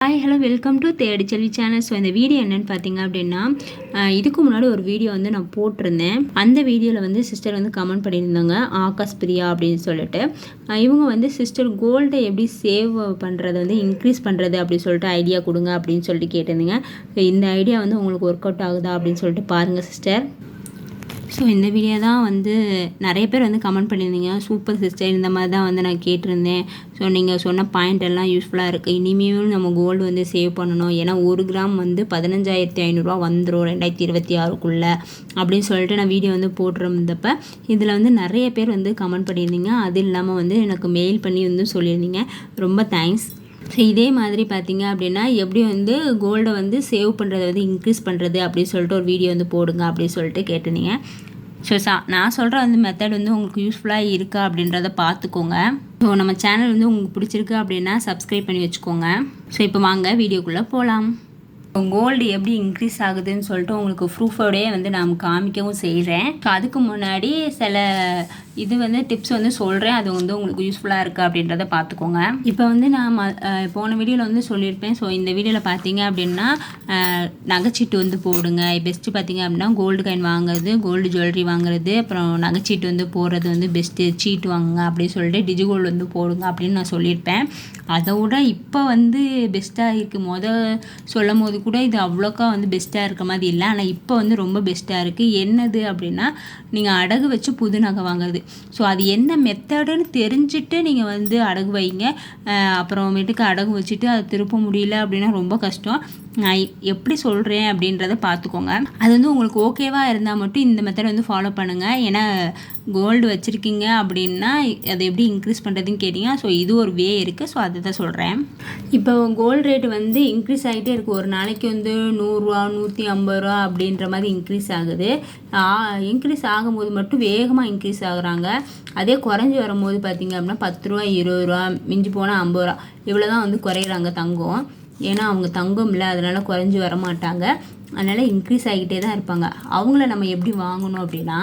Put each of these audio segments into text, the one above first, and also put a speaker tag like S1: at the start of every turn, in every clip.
S1: Hi hello welcome to தேடி செல்வி channel. So இந்த video என்னென்னு பார்த்தீங்க அப்படின்னா, இதுக்கு முன்னாடி ஒரு வீடியோ வந்து நான் போட்டிருந்தேன். அந்த வீடியோவில் வந்து சிஸ்டர் வந்து கமெண்ட் பண்ணியிருந்தாங்க, ஆகாஷ் பிரியா அப்படின்னு சொல்லிட்டு. இவங்க வந்து சிஸ்டர் கோல்டை எப்படி சேவ் பண்ணுறது வந்து இன்க்ரீஸ் பண்ணுறது அப்படின்னு சொல்லிட்டு ஐடியா கொடுங்க அப்படின்னு சொல்லிட்டு கேட்டிருந்தீங்க. இந்த ஐடியா வந்து உங்களுக்கு ஒர்க் அவுட் ஆகுதா அப்படின்னு சொல்லிட்டு பாருங்கள் சிஸ்டர். ஸோ இந்த வீடியோ தான் வந்து நிறைய பேர் வந்து கமெண்ட் பண்ணியிருந்தீங்க, சூப்பர் சிஸ்டர் இந்த மாதிரி தான் வந்து நான் கேட்டிருந்தேன். ஸோ நீங்கள் சொன்ன பாயிண்ட் எல்லாம் யூஸ்ஃபுல்லாக இருக்குது. இனிமேலும் நம்ம கோல்டு வந்து சேவ் பண்ணணும். ஏன்னா 1 கிராம் வந்து 15,500 வந்துடும் 2026 அப்படின்னு சொல்லிட்டு நான் வீடியோ வந்து போட்டிருந்தப்ப இதில் வந்து நிறைய பேர் வந்து கமெண்ட் பண்ணியிருந்தீங்க. அது இல்லாமல் வந்து எனக்கு மெயில் பண்ணி வந்து சொல்லியிருந்தீங்க. ரொம்ப தேங்க்ஸ். ஸோ இதே மாதிரி பார்த்தீங்க அப்படின்னா எப்படி வந்து கோல்டை வந்து சேவ் பண்ணுறதை வந்து இன்க்ரீஸ் பண்ணுறது அப்படின்னு சொல்லிட்டு ஒரு வீடியோ வந்து போடுங்க அப்படின்னு சொல்லிட்டு கேட்டிருந்தீங்க. ஸோ நான் சொல்கிற வந்து மெத்தட் வந்து உங்களுக்கு யூஸ்ஃபுல்லாக இருக்கா அப்படின்றத பார்த்துக்கோங்க. ஸோ நம்ம சேனல் வந்து உங்களுக்கு பிடிச்சிருக்கு அப்படின்னா சப்ஸ்கிரைப் பண்ணி வச்சுக்கோங்க. ஸோ இப்போ வாங்க வீடியோக்குள்ளே போகலாம். கோல்டு எப்படி இன்க்ரீஸ் ஆகுதுன்னு சொல்லிட்டு உங்களுக்கு ப்ரூஃபோடையே வந்து நான் காமிக்கவும் செய்கிறேன். ஸோ அதுக்கு முன்னாடி சில இது வந்து டிப்ஸ் வந்து சொல்கிறேன், அது வந்து உங்களுக்கு யூஸ்ஃபுல்லாக இருக்குது அப்படின்றத பார்த்துக்கோங்க. இப்போ வந்து நான் போன வீடியோவில் வந்து சொல்லியிருப்பேன். ஸோ இந்த வீடியோவில் பார்த்தீங்க அப்படின்னா நகைச்சீட்டு வந்து போடுங்க. பெஸ்ட்டு பார்த்தீங்க அப்படின்னா கோல்டு காயின் வாங்குறது, கோல்டு ஜுவல்லரி வாங்குறது, அப்புறம் நகைச்சீட்டு வந்து போடுறது வந்து பெஸ்ட்டு. சீட்டு வாங்குங்க அப்படின்னு சொல்லிட்டு டிஜிகோல்டு வந்து போடுங்க அப்படின்னு நான் சொல்லியிருப்பேன். அதை விட இப்போ வந்து பெஸ்ட்டாக இருக்குது. சொல்லும் போது கூட இது அவ்வளோக்கா வந்து பெஸ்ட்டாக இருக்க மாதிரி இல்லை. ஆனால் இப்போ வந்து ரொம்ப பெஸ்ட்டாக இருக்குது. என்னது அப்படின்னா, நீங்கள் அடகு வச்சு புது நகை வாங்குறது. ஸோ அது என்ன மெத்தடுன்னு தெரிஞ்சுட்டு நீங்கள் வந்து அடகு வைங்க. அப்புறமேட்டுக்கு அடகு வச்சுட்டு அதை திருப்ப முடியல அப்படின்னா ரொம்ப கஷ்டம். நான் எப்படி சொல்கிறேன் அப்படின்றத பார்த்துக்கோங்க. அது வந்து உங்களுக்கு ஓகேவாக இருந்தால் மட்டும் இந்த மெத்தடை வந்து ஃபாலோ பண்ணுங்கள். ஏன்னா கோல்டு வச்சுருக்கீங்க அப்படின்னா அதை எப்படி இன்க்ரீஸ் பண்ணுறதுன்னு கேட்டிங்க. ஸோ இது ஒரு வே இருக்குது. ஸோ அதை தான் சொல்கிறேன். இப்போ கோல்டு ரேட்டு வந்து இன்க்ரீஸ் ஆகிட்டே இருக்குது. ஒரு நாளைக்கு வந்து 100 ரூபா 150 அப்படின்ற மாதிரி இன்க்ரீஸ் ஆகுது. இன்க்ரீஸ் ஆகும்போது மட்டும் வேகமாக இன்க்ரீஸ் ஆகுறாங்க. அதே குறைஞ்சி வரும்போது பார்த்திங்க அப்படின்னா 10 ரூபா 20 ரூபா மிஞ்சி போனால் 50 ரூபா இவ்வளோ தான் வந்து குறையிறாங்க தங்கம். ஏன்னா அவங்க தங்கம் இல்லை, அதனால் குறைஞ்சி வர மாட்டாங்க. அதனால் இன்க்ரீஸ் ஆகிட்டே தான் இருப்பாங்க. அவங்கள நம்ம எப்படி வாங்கணும் அப்படின்னா,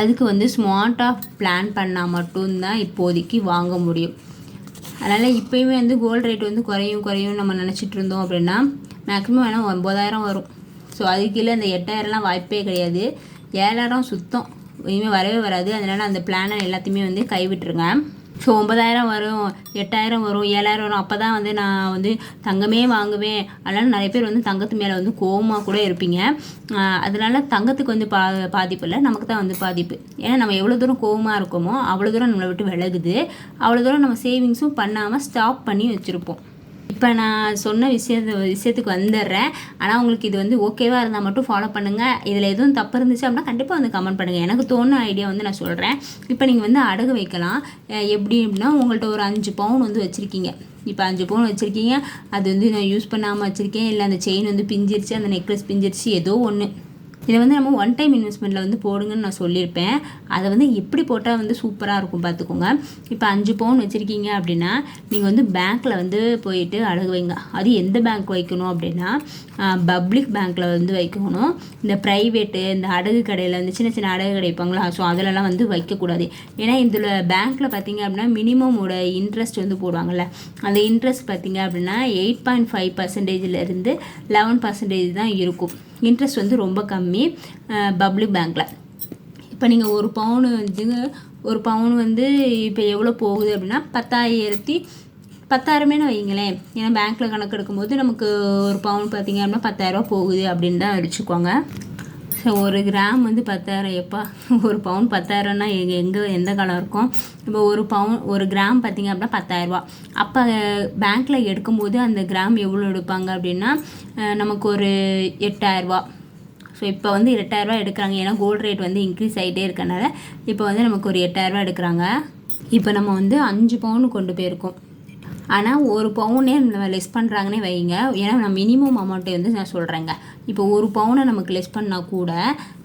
S1: அதுக்கு வந்து ஸ்மார்ட்டாக பிளான் பண்ணால் மட்டும்தான் இப்போதைக்கு வாங்க முடியும். அதனால் இப்போயுமே வந்து கோல்டு ரேட் வந்து குறையும் நம்ம நினச்சிட்டு இருந்தோம் அப்படின்னா மேக்ஸிமம் வேணால் 9,000 வரும். ஸோ அதுக்கு கீழே இந்த 8,000லாம் வாய்ப்பே கிடையாது. 7,000 சுத்தம் இனிமேல் வரவே வராது. அதனால் அந்த பிளானை எல்லாத்தையுமே வந்து கைவிட்டுருங்க. ஸோ 9,000 வரும், 8,000 வரும், 7,000 வரும். அப்போ தான் வந்து நான் வந்து தங்கமே வாங்குவேன். அதனால் நிறைய பேர் வந்து தங்கத்து மேலே வந்து கோவமாக கூட இருப்பீங்க. அதனால் தங்கத்துக்கு வந்து பாதிப்பு இல்லை, நமக்கு தான் வந்து பாதிப்பு. ஏன்னா நம்ம எவ்வளோ தூரம் கோவமாக இருக்கோமோ அவ்வளோ தூரம் நம்மளை விட்டு விலகுது. அவ்வளோ தூரம் நம்ம சேவிங்ஸும் பண்ணாமல் ஸ்டாப் பண்ணி வச்சுருப்போம். இப்போ நான் சொன்ன விஷயத்துக்கு வந்துடுறேன். ஆனால் உங்களுக்கு இது வந்து ஓகேவாக இருந்தால் மட்டும் ஃபாலோ பண்ணுங்கள். இதில் எதுவும் தப்பு இருந்துச்சு அப்படின்னா கண்டிப்பாக வந்து கமெண்ட் பண்ணுங்கள். எனக்கு தோணுன ஐடியா வந்து நான் சொல்கிறேன். இப்போ நீங்கள் வந்து அடகு வைக்கலாம். எப்படி அப்படின்னா, உங்கள்கிட்ட ஒரு 5 பவுன் வந்து வச்சுருக்கீங்க. இப்போ 5 பவுன் வச்சுருக்கீங்க. அது வந்து நான் யூஸ் பண்ணாமல் வச்சுருக்கேன். இல்லை அந்த செயின் வந்து பிஞ்சிருச்சு, அந்த நெக்லஸ் பிஞ்சிருச்சு, ஏதோ ஒன்று. இதை வந்து நம்ம 1 டைம் இன்வெஸ்ட்மெண்ட்டில் வந்து போடுங்கன்னு நான் சொல்லியிருப்பேன். அதை வந்து எப்படி போட்டால் வந்து சூப்பராக இருக்கும் பார்த்துக்கோங்க. இப்போ 5 பவுன் வச்சுருக்கீங்க அப்படின்னா நீங்கள் வந்து பேங்க்கில் வந்து போயிட்டு அடகு வைங்க. அது எந்த பேங்க் வைக்கணும் அப்படின்னா பப்ளிக் பேங்க்கில் வந்து வைக்கணும். இந்த ப்ரைவேட்டு இந்த அடகு கடையில் வந்து சின்ன சின்ன அடகு கடை வைப்பாங்களா, ஸோ அதிலலாம் வந்து வைக்கக்கூடாது. ஏன்னா இதில் பேங்க்கில் பார்த்தீங்க அப்படின்னா மினிமமோட இன்ட்ரெஸ்ட் வந்து போடுவாங்கள்ல, அந்த இன்ட்ரெஸ்ட் பார்த்தீங்க அப்படின்னா 8.5%லேருந்து 11% தான் இருக்கும். இன்ட்ரெஸ்ட் வந்து ரொம்ப கம்மி பப்ளிக் பேங்க்கில். இப்போ நீங்கள் ஒரு பவுன் வந்து இப்போ எவ்வளோ போகுது அப்படின்னா 10,000 வைங்களேன். ஏன்னா பேங்க்கில் கணக்கு எடுக்கும்போது நமக்கு ஒரு பவுன் பார்த்திங்க அப்படின்னா 10,000 போகுது அப்படின்னு தான் வச்சுக்கோங்க. ஸோ 1 கிராம் வந்து 10,000. எப்பா ஒரு பவுன் 10,000னா எந்த காலம் இருக்கும்? இப்போ ஒரு கிராம் பார்த்திங்க அப்படின்னா 10,000. அப்போ பேங்க்கில் எடுக்கும்போது அந்த கிராம் எவ்வளோ எடுப்பாங்க அப்படின்னா நமக்கு ஒரு 8,000. ஸோ இப்போ வந்து 8,000 எடுக்கிறாங்க. ஏன்னா கோல்டு ரேட் வந்து இன்க்ரீஸ் ஆகிட்டே இருக்கனால இப்போ வந்து நமக்கு ஒரு 8,000 எடுக்கிறாங்க. இப்போ நம்ம வந்து 5 பவுன் கொண்டு போயிருக்கோம். ஆனால் ஒரு பவுனே நம்ம லெஸ் பண்ணுறாங்கன்னே வைங்க. ஏன்னா நான் மினிமம் அமௌண்ட்டை வந்து நான் சொல்கிறேங்க. இப்போ ஒரு பவுனை நமக்கு லெஸ் பண்ணால் கூட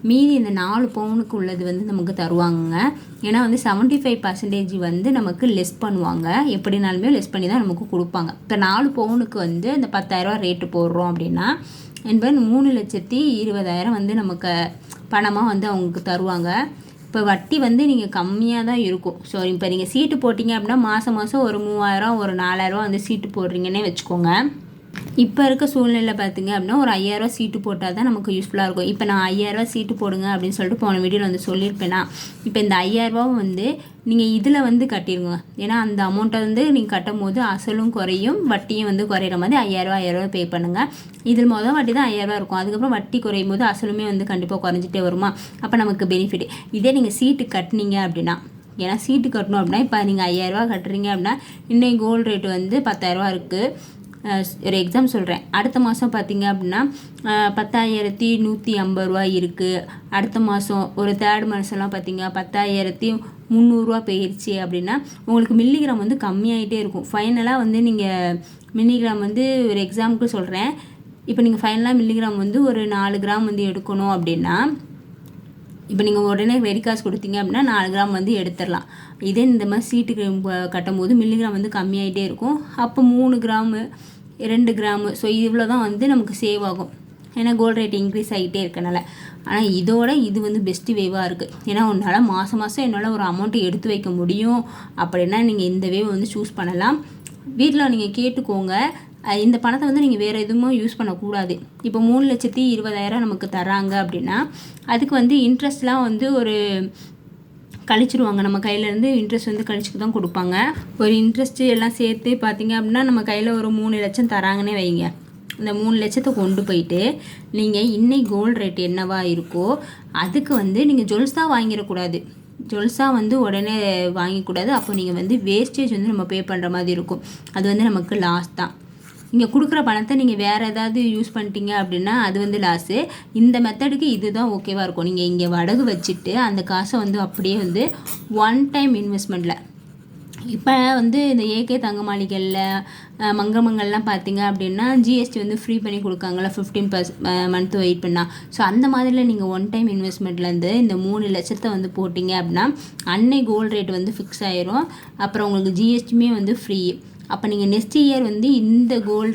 S1: மீதி இந்த 4 பவுனுக்கு உள்ளது வந்து நமக்கு தருவாங்க. ஏன்னா வந்து 75% வந்து நமக்கு லெஸ் பண்ணுவாங்க. எப்படினாலுமே லெஸ் பண்ணி தான் நமக்கு கொடுப்பாங்க. இப்போ 4 பவுனுக்கு வந்து இந்த 10,000 ரேட்டு போடுறோம் அப்படின்னா என்பது 3,20,000 வந்து நமக்கு பணமாக வந்து அவங்களுக்கு தருவாங்க. இப்போ வட்டி வந்து நீங்கள் கம்மியாக தான் இருக்கும். ஸோ இப்போ நீங்கள் சீட்டு போட்டிங்க அப்படின்னா மாதம் ஒரு 3,000 ஒரு 4,000 வந்து சீட்டு போடுறீங்கன்னே வச்சுக்கோங்க. இப்போ இருக்க சூழ்நிலையில் பார்த்திங்க அப்படின்னா ஒரு 5000 சீட்டு போட்டால் தான் நமக்கு யூஸ்ஃபுல்லாக இருக்கும். இப்போ நான் 5000 சீட்டு போடுங்க அப்படின்னு சொல்லிட்டு போன வீடியோவில் வந்து சொல்லியிருப்பேனா. இப்போ இந்த 5000 வந்து நீங்கள் இதில் வந்து கட்டிடுங்க. ஏன்னா அந்த அமௌண்ட்டை வந்து நீங்கள் கட்டும் போது அசலும் குறையும் வட்டியும் வந்து குறையிற மாதிரி 5000 பே பண்ணுங்கள். இதில் மொதல் வட்டி தான் 5000 இருக்கும். அதுக்கப்புறம் வட்டி குறையும் போது அசலுமே வந்து கண்டிப்பாக குறைஞ்சிட்டே வருமா. அப்போ நமக்கு பெனிஃபிட். இதே நீங்கள் சீட்டு கட்டினீங்க அப்படின்னா, ஏன்னா சீட்டு கட்டணும் அப்படின்னா இப்போ நீங்கள் 5000 கட்டுறீங்க அப்படின்னா இன்னைக்கு கோல்டு ரேட்டு வந்து 10000 இருக்குது. ஒரு எக்ஸாம் சொல்கிறேன். அடுத்த மாதம் பார்த்திங்க அப்படின்னா 10,150 இருக்குது. அடுத்த மாதம் ஒரு தேர்ட் மாதம்லாம் பார்த்திங்க 10,300 போயிடுச்சு அப்படின்னா உங்களுக்கு மில்லிகிராம் வந்து கம்மியாகிட்டே இருக்கும். ஃபைனலாக வந்து நீங்கள் மில்லிகிராம் வந்து ஒரு எக்ஸாமுக்கு சொல்கிறேன். இப்போ நீங்கள் ஃபைனலாக மில்லிகிராம் வந்து ஒரு 4 கிராம் வந்து எடுக்கணும் அப்படின்னா இப்போ நீங்கள் உடனே ரெடி காசு கொடுத்தீங்க அப்படின்னா 4 கிராம் வந்து எடுத்துடலாம். இதே இந்த மாதிரி சீட்டுக்கு கட்டும் போது மில்லிகிராம் வந்து கம்மியாகிட்டே இருக்கும். அப்போ 3 கிராமு 2 கிராமு ஸோ இவ்வளோ தான் வந்து நமக்கு சேவ் ஆகும். ஏன்னா கோல்டு ரேட் இன்க்ரீஸ் ஆகிட்டே இருக்கனால. ஆனால் இதோட இது வந்து பெஸ்ட்டு வேவாக இருக்குது. ஏன்னா உன்னால் மாதம் என்னால் ஒரு அமௌண்ட்டை எடுத்து வைக்க முடியும் அப்படின்னா நீங்கள் இந்த வேவ் வந்து சூஸ் பண்ணலாம். வீட்டில் நீங்கள் கேட்டுக்கோங்க. இந்த பணத்தை வந்து நீங்கள் வேறு எதுவும் யூஸ் பண்ணக்கூடாது. இப்போ 3,20,000 நமக்கு தராங்க அப்படின்னா அதுக்கு வந்து இன்ட்ரெஸ்ட்லாம் வந்து ஒரு கழிச்சிருவாங்க. நம்ம கையிலேருந்து இன்ட்ரெஸ்ட் வந்து கழிச்சுக்கு தான் கொடுப்பாங்க. ஒரு இன்ட்ரெஸ்ட்டு எல்லாம் சேர்த்து பார்த்திங்க அப்படின்னா நம்ம கையில் ஒரு 3 லட்சம் தராங்கன்னே வைங்க. இந்த 3 லட்சத்தை கொண்டு போயிட்டு நீங்கள் இன்னைக்கு கோல்டு ரேட் என்னவா இருக்கோ அதுக்கு வந்து நீங்கள் ஜுவல்ஸாக வாங்கிடக்கூடாது. ஜுவல்ஸாக வந்து உடனே வாங்கிக்கூடாது. அப்போ நீங்கள் வந்து வேஸ்டேஜ் வந்து நம்ம பே பண்ணுற மாதிரி இருக்கும். அது வந்து நமக்கு லாஸ் தான். நீங்கள் கொடுக்குற பணத்தை நீங்கள் வேறு ஏதாவது யூஸ் பண்ணிட்டீங்க அப்படின்னா அது வந்து லாஸு. இந்த மெத்தடுக்கு இது தான் ஓகேவாக இருக்கும். நீங்கள் இங்கே வடகு வச்சுட்டு அந்த காசை வந்து அப்படியே வந்து ஒன் டைம் இன்வெஸ்ட்மெண்ட்டில் இப்போ வந்து இந்த ஏகே தங்க மாளிகைகளில் மங்கமங்கள்லாம் பார்த்தீங்க அப்படின்னா ஜிஎஸ்டி வந்து ஃப்ரீ பண்ணி கொடுக்காங்களா 15 மந்த் வெயிட் பண்ணால். ஸோ அந்த மாதிரியில் நீங்கள் ஒன் டைம் இன்வெஸ்ட்மெண்ட்லேருந்து இந்த 3 லட்சத்தை வந்து போட்டிங்க அப்படின்னா அன்னை கோல்டு ரேட் வந்து ஃபிக்ஸ் ஆயிரும். அப்புறம் உங்களுக்கு ஜிஎஸ்டியுமே வந்து ஃப்ரீ. அப்போ நீங்கள் நெக்ஸ்ட் இயர் வந்து இந்த கோல்டு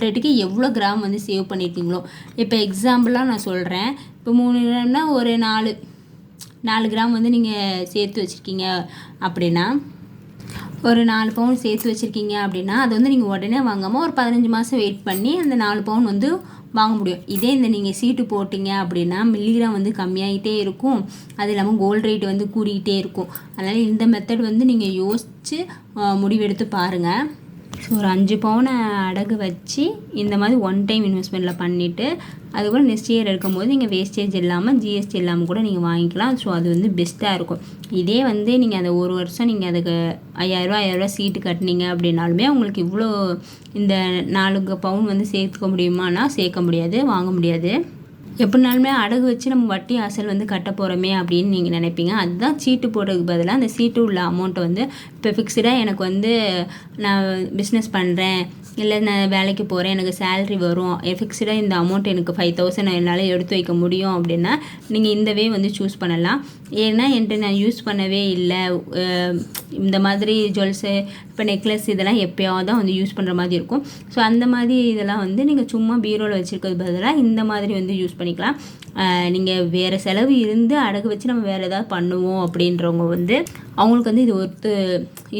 S1: ரேட்டுக்கு எவ்வளோ கிராம் வந்து சேவ் பண்ணியிருக்கீங்களோ. இப்போ எக்ஸாம்பிளாக நான் சொல்கிறேன். இப்போ 3 கிராம்னா ஒரு 4 கிராம் வந்து நீங்கள் சேர்த்து வச்சுருக்கீங்க அப்படின்னா ஒரு 4 பவுன் சேர்த்து வச்சுருக்கீங்க அப்படின்னா அது வந்து நீங்கள் உடனே வாங்காமல் ஒரு 15 மாதம் வெயிட் பண்ணி அந்த 4 பவுன் வந்து வாங்க முடியும். இதே இந்த நீங்கள் சீட்டு போட்டிங்க அப்படின்னா மில்லிகிராம் வந்து கம்மியாகிட்டே இருக்கும். அது இல்லாமல் கோல்டு ரேட் வந்து கூடிக்கிட்டே இருக்கும். அதனால் இந்த மெத்தட் வந்து நீங்கள் யோசித்து முடிவெடுத்து பாருங்கள். ஸோ ஒரு 5 பவுனை அடகு வச்சு இந்த மாதிரி ஒன் டைம் இன்வெஸ்ட்மெண்ட்டில் பண்ணிவிட்டு அதுக்கப்புறம் நெக்ஸ்ட் இயர் எடுக்கும்போது நீங்கள் வேஸ்டேஜ் இல்லாமல் ஜிஎஸ்டி இல்லாமல் கூட நீங்கள் வாங்கிக்கலாம். ஸோ அது வந்து பெஸ்ட்டாக இருக்கும். இதே வந்து நீங்கள் அந்த ஒரு வருஷம் நீங்கள் அதுக்கு 5000 சீட்டு கட்டினீங்க அப்படின்னாலுமே உங்களுக்கு இவ்வளோ இந்த 4 பவுன் வந்து சேர்த்துக்க முடியுமானா சேர்க்க முடியாது, வாங்க முடியாது. எப்படினாலுமே அடகு வச்சு நம்ம வட்டி அசல் வந்து கட்ட போகிறோமே அப்படின்னு நீங்கள் நினைப்பீங்க. அதுதான் சீட்டு போடுறதுக்கு பதிலாக அந்த சீட்டு உள்ள அமௌண்ட்டை வந்து இப்போ ஃபிக்ஸ்டாக எனக்கு வந்து நான் பிஸ்னஸ் பண்ணுறேன் இல்லை நான் வேலைக்கு போகிறேன் எனக்கு சேல்ரி வரும் ஃபிக்ஸ்டாக இந்த அமௌண்ட் எனக்கு 5000 என்னால் எடுத்து வைக்க முடியும் அப்படின்னா நீங்கள் இந்த வே வந்து சூஸ் பண்ணலாம். ஏன்னா என்கிட்ட நான் யூஸ் பண்ணவே இல்லை. இந்த மாதிரி ஜுவல்ஸு இப்போ நெக்லஸ் இதெல்லாம் எப்போயாவது தான் வந்து யூஸ் பண்ணுற மாதிரி இருக்கும். ஸோ அந்த மாதிரி இதெல்லாம் வந்து நீங்கள் சும்மா பீரோவில் வச்சுருக்கிறது பதிலாக இந்த மாதிரி வந்து யூஸ் பண்ணிக்கலாம். நீங்கள் வேறு செலவு இருந்து அடகு வச்சு நம்ம வேறு ஏதாவது பண்ணுவோம் அப்படின்றவங்க வந்து அவங்களுக்கு வந்து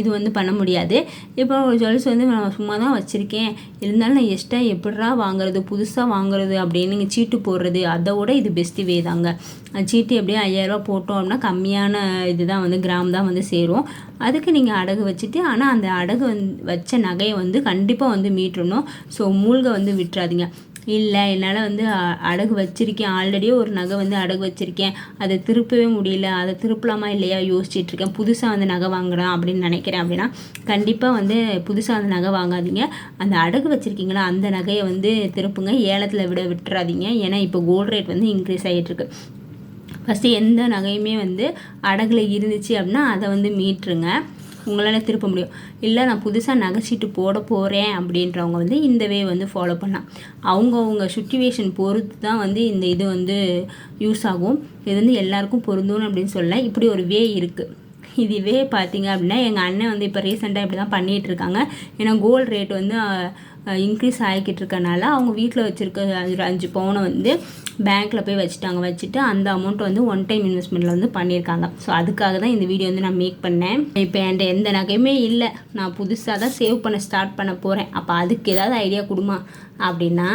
S1: இது வந்து பண்ண முடியாது. இப்போ ஒரு ஜுவல்ஸ் வந்து நான் சும்மா தான் வச்சுருக்கேன் இருந்தாலும் நான் எக்ஸ்ட்ரா எப்படா வாங்குறது புதுசாக வாங்குறது அப்படின்னு நீங்கள் சீட்டு போடுறது அதை விட இது பெஸ்ட்டு வே தாங்க. சீட்டு எப்படியும் 5000 போட்டோம் அப்படின்னா கம்மியான இதுதான் வந்து கிராம் தான் வந்து சேரும். அதுக்கு நீங்கள் அடகு வச்சுட்டு ஆனால் அந்த அடகு வச்ச நகையை வந்து கண்டிப்பாக வந்து மீட்டணும். ஸோ மூழ்க வந்து விட்டுறாதீங்க. இல்லை என்னால் வந்து அடகு வச்சுருக்கேன் ஆல்ரெடியே ஒரு நகை வந்து அடகு வச்சுருக்கேன் அதை திருப்பவே முடியல அதை திருப்பலாமா இல்லையா யோசிச்சுட்ருக்கேன் புதுசாக வந்து நகை வாங்குறேன் அப்படின்னு நினைக்கிறேன் அப்படின்னா கண்டிப்பாக வந்து புதுசாக அந்த நகை வாங்காதீங்க. அந்த அடகு வச்சுருக்கீங்களா அந்த நகையை வந்து திருப்புங்க. ஏலத்தில் விட்டுறாதீங்க. ஏன்னா இப்போ கோல்டு ரேட் வந்து இன்க்ரீஸ் ஆகிட்டுருக்கு. ஃபஸ்ட்டு எந்த நகையுமே வந்து அடகுல இருந்துச்சு அப்படின்னா அதை வந்து மீட்டுருங்க. உங்களால் திருப்ப முடியும். இல்லை நான் புதுசாக நகைச்சீட்டு போட போகிறேன் அப்படின்றவங்க வந்து இந்த வே வந்து ஃபாலோ பண்ணலாம். அவங்கவுங்க சுச்சுவேஷன் பொறுத்து தான் வந்து இந்த இது வந்து யூஸ் ஆகும். இது வந்து எல்லாருக்கும் பொருந்தும் அப்படின்னு சொல்ல இப்படி ஒரு வே இருக்குது. இதுவே பார்த்தீங்க அப்படின்னா எங்கள் அண்ணன் வந்து இப்போ ரீசெண்டாக இப்படி தான் பண்ணிகிட்ருக்காங்க. ஏன்னா கோல்டு ரேட் வந்து இன்க்ரீஸ் ஆகிக்கிட்டு இருக்கனால அவங்க வீட்டில் வச்சுருக்க 5 பவுனை வந்து பேங்க்கில் போய் வச்சுட்டு அந்த அமௌண்ட்டை வந்து ஒன் டைம் இன்வெஸ்ட்மெண்ட்டில் வந்து பண்ணியிருக்காங்க. ஸோ அதுக்காக தான் இந்த வீடியோ வந்து நான் மேக் பண்ணேன். இப்போ என்கிட்ட எந்த நகையுமே இல்லை, நான் புதுசாக தான் சேவ் பண்ண ஸ்டார்ட் பண்ண போகிறேன், அப்போ அதுக்கு ஏதாவது ஐடியா கொடுமா அப்படின்னா,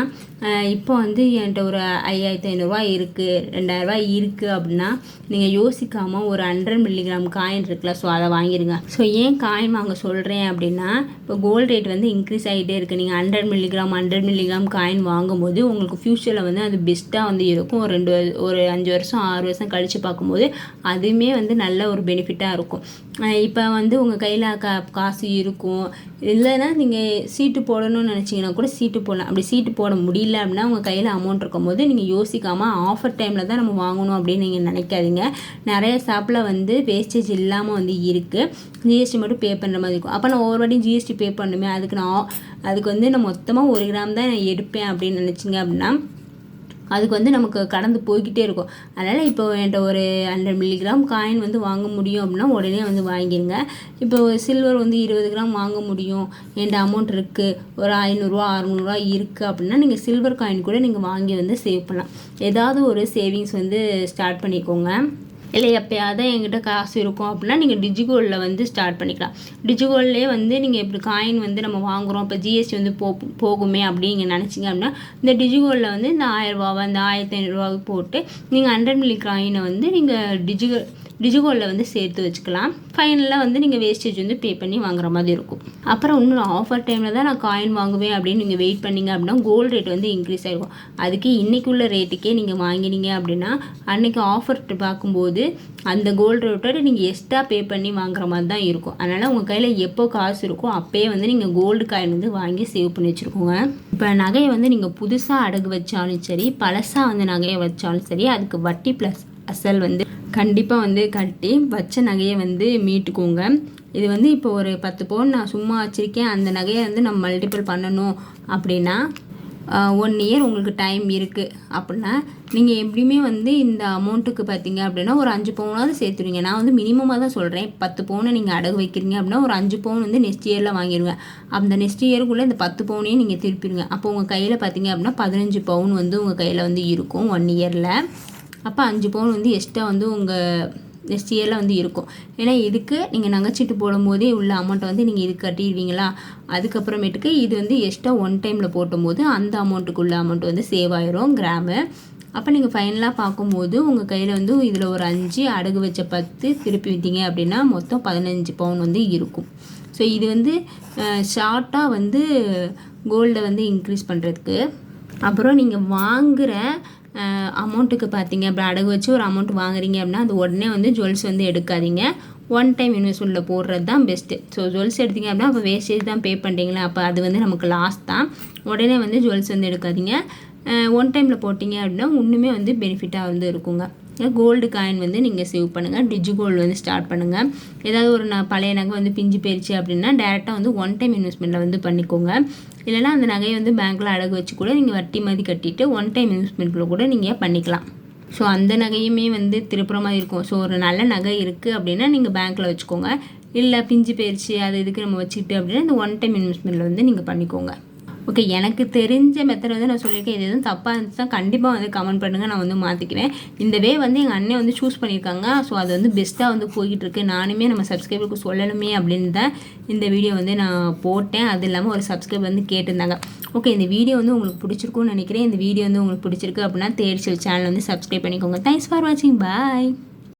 S1: இப்போ வந்து என்கிட்ட ஒரு 5500 இருக்குது, 2000 இருக்குது அப்படின்னா நீங்கள் யோசிக்காமல் ஒரு 100 மில்லிகிராம் காயின் இருக்குல்ல, ஸோ அதை வாங்கிடுங்க. ஸோ ஏன் காயின் வாங்க சொல்கிறேன் அப்படின்னா, இப்போ கோல்டு ரேட் வந்து இன்க்ரீஸ் ஆகிட்டே இருக்குது. நீங்கள் 100 மில்லிகிராம் காயின் வாங்கும்போது உங்களுக்கு ஃப்யூச்சரில் வந்து அது பெஸ்ட்டாக வந்து இருக்கும். ஒரு 5 வருஷம் 6 வருஷம் கழித்து பார்க்கும்போது அதுவுமே வந்து நல்ல ஒரு பெனிஃபிட்டாக இருக்கும். இப்போ வந்து உங்கள் கையில் காசு இருக்கும், இல்லைன்னா நீங்கள் சீட்டு போடணும்னு நினச்சிங்கன்னா கூட சீட்டு போடலாம். அப்படி சீட்டு போட முடியல அப்படின்னா உங்கள் கையில் அமௌண்ட் இருக்கும்போது நீங்கள் யோசிக்காமல் ஆஃபர் டைமில் தான் நம்ம வாங்கணும் அப்படின்னு நீங்கள் நினைக்காதீங்க. நிறைய ஷாப்பில் வந்து வேஸ்டேஜ் இல்லாமல் வந்து இருக்குது, ஜிஎஸ்டி மட்டும் பே பண்ணுற மாதிரி இருக்கும். அப்போ நான் ஒவ்வொரு வாட்டியும் ஜிஎஸ்டி பே பண்ணுமே, அதுக்கு வந்து நான் மொத்தமாக 1 கிராம் தான் நான் எடுப்பேன் அப்படின்னு நினச்சிங்க அப்படின்னா அதுக்கு வந்து நமக்கு கடந்து போய்கிட்டே இருக்கும். அதனால் இப்போ என்கிட்ட ஒரு 100 மில்லிகிராம் காயின் வந்து வாங்க முடியும் அப்படின்னா உடனே வந்து வாங்கிடுங்க. இப்போ சில்வர் வந்து 20 கிராம் வாங்க முடியும், என்கிட்ட அமௌண்ட் இருக்குது, ஒரு 500 600 இருக்குது அப்படின்னா நீங்கள் சில்வர் காயின் கூட நீங்கள் வாங்கி வந்து சேவ் பண்ணலாம். ஏதாவது ஒரு சேவிங்ஸ் வந்து ஸ்டார்ட் பண்ணிக்கோங்க. இல்லை எப்போயாவது என்கிட்ட காசு இருக்கும் அப்படின்னா நீங்கள் டிஜிகோல்டில் வந்து ஸ்டார்ட் பண்ணிக்கலாம். டிஜிகோல்ட்லேயே வந்து நீங்கள் இப்படி காயின் வந்து நம்ம வாங்குகிறோம், இப்போ ஜிஎஸ்டி வந்து போகுமே அப்படின்னு நீங்கள் நினச்சிங்க அப்படின்னா இந்த டிஜிகோல்டில் வந்து இந்த 1000 ரூபாவை இந்த 1500 போட்டு நீங்கள் 100 மில்லி காயினை வந்து நீங்கள் டிஜிகோல்டில் வந்து சேர்த்து வச்சுக்கலாம். ஃபைனலாக வந்து நீங்கள் வேஸ்டேஜ் வந்து பே பண்ணி வாங்குற மாதிரி இருக்கும். அப்புறம் இன்னும் ஆஃபர் டைமில் தான் நான் காயின் வாங்குவேன் அப்படின்னு நீங்கள் வெயிட் பண்ணிங்க அப்படின்னா கோல்டு ரேட் வந்து இன்க்ரீஸ் ஆகிருக்கும். அதுக்கு இன்றைக்குள்ள ரேட்டுக்கே நீங்கள் வாங்கினீங்க அப்படின்னா அன்றைக்கி ஆஃபர் பார்க்கும்போது அந்த கோல்டு ரேட்டோட நீங்கள் எக்ஸ்ட்ரா பே பண்ணி வாங்குற மாதிரி தான் இருக்கும். அதனால் உங்கள் கையில் எப்போ காசு இருக்கோ அப்போயே வந்து நீங்கள் கோல்டு காயின் வந்து வாங்கி சேவ் பண்ணி வச்சுருக்கோங்க. இப்போ நகையை வந்து நீங்கள் புதுசாக அடகு வச்சாலும் சரி, பழசாக வந்து நகையை வச்சாலும் சரி, அதுக்கு வட்டி ப்ளஸ் அசல் வந்து கண்டிப்பாக வந்து கட்டி வச்ச நகையை வந்து மீட்டுக்கோங்க. இது வந்து இப்போ ஒரு 10 பவுன் நான் சும்மா வச்சுருக்கேன், அந்த நகையை வந்து நம்ம மல்டிபிள் பண்ணணும் அப்படின்னா 1 இயர் உங்களுக்கு டைம் இருக்குது அப்படின்னா நீங்கள் எப்படியுமே வந்து இந்த அமௌண்ட்டுக்கு பார்த்தீங்க அப்படின்னா ஒரு 5 பவுனாவது சேர்த்துருவீங்க. நான் வந்து மினிமமாக தான் சொல்கிறேன். 10 பவுனை நீங்கள் அடகு வைக்கிறீங்க அப்படின்னா ஒரு 5 பவுன் வந்து நெக்ஸ்ட் இயரில் வாங்கிடுங்க. அந்த நெக்ஸ்ட் இயருக்குள்ளே இந்த 10 பவுனையும் நீங்கள் திருப்பிடுங்க. அப்போ உங்கள் கையில் பார்த்தீங்க அப்படின்னா 15 பவுன் வந்து உங்கள் கையில் வந்து இருக்கும் 1 இயரில். அப்போ 5 பவுன் வந்து எக்ஸ்ட்ரா வந்து உங்கள் நெக்ஸ்ட் இயரில் வந்து இருக்கும். ஏன்னா இதுக்கு நீங்கள் நகைச்சீட்டு போடும்போதே உள்ள அமௌண்ட்டை வந்து நீங்கள் இது கட்டிடுவீங்களா, அதுக்கப்புறமேட்டுக்கு இது வந்து எக்ஸ்ட்ரா ஒன் டைமில் போட்டும்போது அந்த அமௌண்ட்டுக்குள்ள அமௌண்ட் வந்து சேவ் ஆயிரும் கிராமு. அப்போ நீங்கள் ஃபைனலாக பார்க்கும்போது உங்கள் கையில் வந்து இதில் ஒரு 5 அடகு வச்ச 10 திருப்பி விட்டீங்க அப்படின்னா மொத்தம் 15 பவுன் வந்து இருக்கும். ஸோ இது வந்து ஷார்ட்டாக வந்து கோல்டை வந்து இன்க்ரீஸ் பண்ணுறதுக்கு. அப்புறம் நீங்கள் வாங்குகிற அமௌண்ட்டுக்கு பார்த்தீங்க அப்படி அடகு வச்சு ஒரு அமௌண்ட் வாங்குறீங்க அப்படின்னா அது உடனே வந்து ஜுவல்ஸ் வந்து எடுக்காதீங்க, ஒன் டைம் இன்வெஸ்ட்மெண்ட்டில் போடுறது தான் பெஸ்ட்டு. ஸோ ஜுவல்ஸ் எடுத்தீங்க அப்படின்னா அப்போ வேஸ்டேஜ் தான் பே பண்ணுறீங்களா, அப்போ அது வந்து நமக்கு லாஸ் தான். உடனே வந்து ஜுவல்ஸ் வந்து எடுக்காதீங்க. ஒன் டைமில் போட்டிங்க அப்படின்னா இன்னுமே வந்து பெனிஃபிட்டாக வந்து இருக்குங்க. கோல்டு காயின் வந்து நீங்கள் சேவ் பண்ணுங்கள், டிஜிகோல்டு வந்து ஸ்டார்ட் பண்ணுங்கள். ஏதாவது ஒரு பழைய நகை வந்து பிஞ்சு போயிடுச்சு அப்படின்னா டேரெக்டாக வந்து ஒன் டைம் இன்வெஸ்ட்மெண்ட்டில் வந்து பண்ணிக்கோங்க. இல்லைனா அந்த நகையை வந்து பேங்க்கில் அடகு வச்சு கூட நீங்கள் வட்டி மாதிரி கட்டிட்டு ஒன் டைம் இன்வெஸ்ட்மெண்ட்டில் கூட நீங்கள் பண்ணிக்கலாம். ஸோ அந்த நகையுமே வந்து திருப்புற மாதிரி இருக்கும். ஸோ ஒரு நல்ல நகை இருக்குது அப்படின்னா நீங்கள் பேங்க்கில் வச்சுக்கோங்க. இல்லை பிஞ்சு போயிடுச்சு அது இதுக்கு நம்ம வச்சுக்கிட்டு அப்படின்னா இந்த ஒன் டைம் இன்வெஸ்ட்மெண்ட்டில் வந்து நீங்கள் பண்ணிக்கோங்க. ஓகே, எனக்கு தெரிஞ்ச மெத்தட் வந்து நான் சொல்லியிருக்கேன். இது எதுவும் தப்பாக இருந்துச்சுன்னா கண்டிப்பாக வந்து கமெண்ட் பண்ணுங்கள், நான் வந்து மாற்றிக்குவேன். இந்த வே வந்து எங்கள் அண்ணன் வந்து சூஸ் பண்ணியிருக்காங்க. ஸோ அது வந்து பெஸ்ட்டாக வந்து போய்கிட்டு இருக்கு. நானுமே நம்ம சப்ஸ்கிரைபருக்கு சொல்லணுமே அப்படின்னு தான் இந்த வீடியோ வந்து நான் போட்டேன். அது இல்லாமல் ஒரு சப்ஸ்கிரைப் வந்து கேட்டிருந்தாங்க. ஓகே, இந்த வீடியோ வந்து உங்களுக்கு பிடிச்சிருக்குன்னு நினைக்கிறேன். இந்த வீடியோ வந்து உங்களுக்கு பிடிச்சிருக்கு அப்படின்னா தேடி சேனல் வந்து சப்ஸ்கிரைப் பண்ணிக்கோங்க. தேங்க்ஸ் ஃபார் வாட்சிங், பாய்.